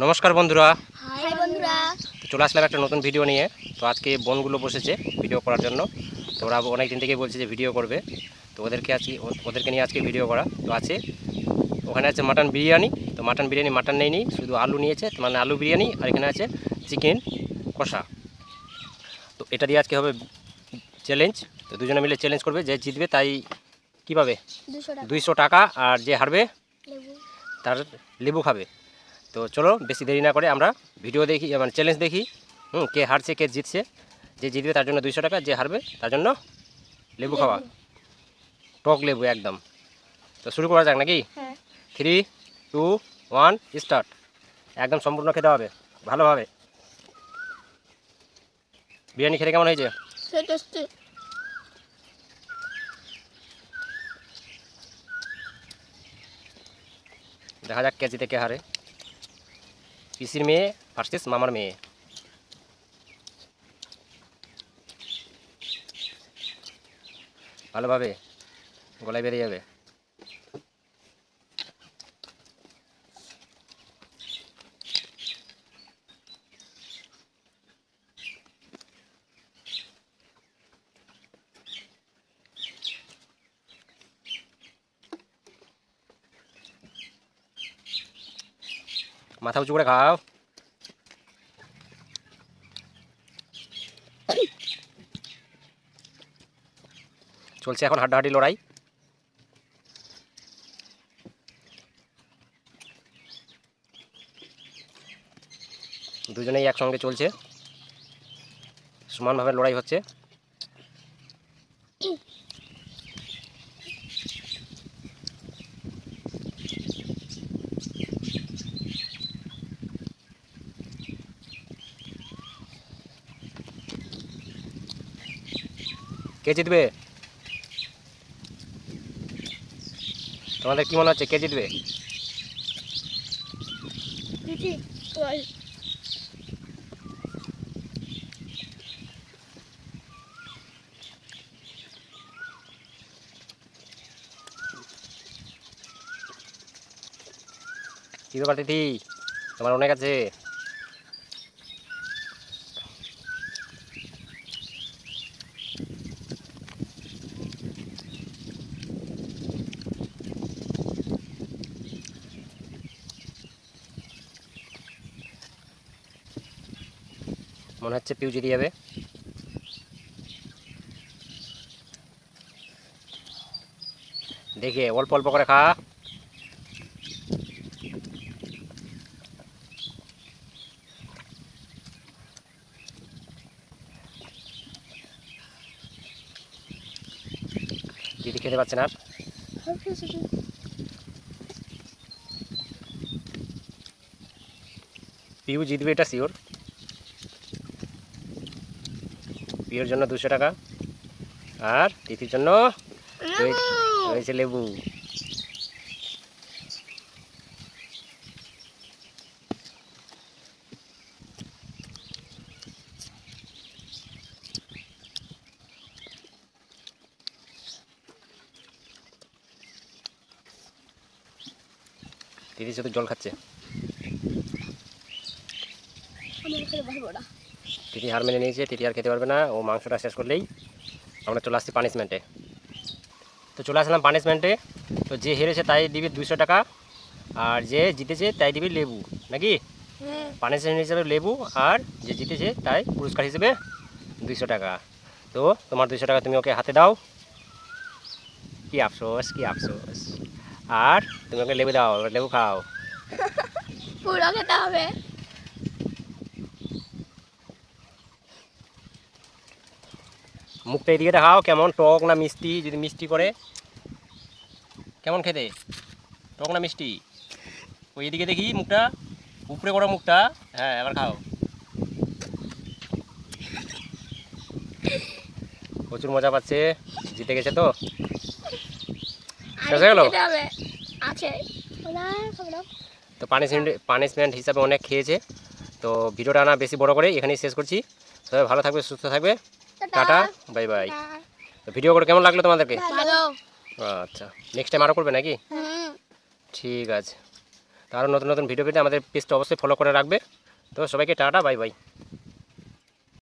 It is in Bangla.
নমস্কার বন্ধুরা। হাই বন্ধুরা, তো চলে আসলাম একটা নতুন ভিডিও নিয়ে। তো আজকে বোনগুলো বসেছে ভিডিও করার জন্য। তো ওরা অনেক দিন থেকেই বলছে যে ভিডিও করবে। তো ওদেরকে নিয়ে আজকে ভিডিও করা। তো আছে ওখানে আছে মাটন বিরিয়ানি। তো মাটন বিরিয়ানি মাটন নেই, শুধু আলু নিয়েছে, মানে আলু বিরিয়ানি। আর এখানে আছে চিকেন কষা। তো এটা দিয়ে আজকে হবে চ্যালেঞ্জ। তো দুজনে মিলে চ্যালেঞ্জ করবে, যে জিতবে তাই কী পাবে 200 টাকা, আর যে হারবে তার লেবু খাবে। তো চলো বেশি দেরি না করে আমরা ভিডিও দেখি, মানে চ্যালেঞ্জ দেখি। কে হারছে কে জিতছে। যে জিতবে তার জন্য 200 টাকা, যে হারবে তার জন্য লেবু খাওয়া, টক লেবু একদম। তো শুরু করা যাক নাকি? 3, 2, 1 স্টার্ট। একদম সম্পূর্ণ খেতে হবে ভালোভাবে। বিরিয়ানি খেতে কেমন হয়েছে? দেখা যাক কে জিতে কে হারে। পিসির মেয়ে ভার্সেস মামার মেয়ে। ভালোভাবে গলায় বেরিয়ে যাবে। মাথা উঁচু করে খাও। চলছে এখন হাড্ডাহাড্ডি লড়াই। দুজনেই একসঙ্গে চলছে, সমানভাবে লড়াই হচ্ছে। কে জিতবে? তোমাদের কি মনে হচ্ছে কে জিতবে? কি ব্যাপার তিথি, তোমার অনেক আছে। মনে হচ্ছে পিউ জিতে যাবে। দেখে অল্প অল্প করে খা। দিদি খেতে পাচ্ছে না আর। পিউ জিতবে এটা শিওর। পিউর জন্য 200 টাকা, আর তিথির জন্য রয়েছে লেবু। তিথি শুধু জল খাচ্ছে। তিথি হার মেনে নিয়েছে, তিথি আর খেতে পারবে না। ও মাংসটা শেষ করলেই আমরা চলে আসছি পানিশমেন্টে। তো চলে আসলাম পানিশমেন্টে। তো যে হেরেছে তাই দিবে 200 টাকা, আর যে জিতেছে তাই দিবে লেবু, নাকি? পানিশমেন্ট হিসেবে লেবু, আর যে জিতেছে তাই পুরস্কার হিসেবে 200 টাকা। তো তোমার 200 টাকা তুমি ওকে হাতে দাও। কি আফসোস, কি আফসোস। আর তুমি ওকে লেবু দাও, লেবু খাও। পুরো খেতে হবে। মুখটা এদিকে দেখাও, কেমন টক না মিষ্টি? যদি মিষ্টি করে কেমন খেতে, টক না মিষ্টি? ওই এদিকে দেখি মুখটা, উপরে করো মুখটা। হ্যাঁ, এবার খাও। প্রচুর মজা পাচ্ছে, জিতে গেছে তো। শেষ হয়ে গেল। তো পানিশমেন্ট হিসাবে অনেক খেয়েছে। তো ভিডিওটা না বেশি বড় করে এখানেই শেষ করছি। সবাই ভালো থাকবে, সুস্থ থাকবে। Tata, bye bye. তো ভিডিও করে কেমন লাগলো তোমাদেরকে? ভালো। আচ্ছা, নেক্সট টাইম আরও করবে নাকি? ঠিক আছে। আরও নতুন নতুন ভিডিও পেতে আমাদের পেজটা অবশ্যই ফলো করে রাখবে। তো সবাইকে টাটা, বাই বাই।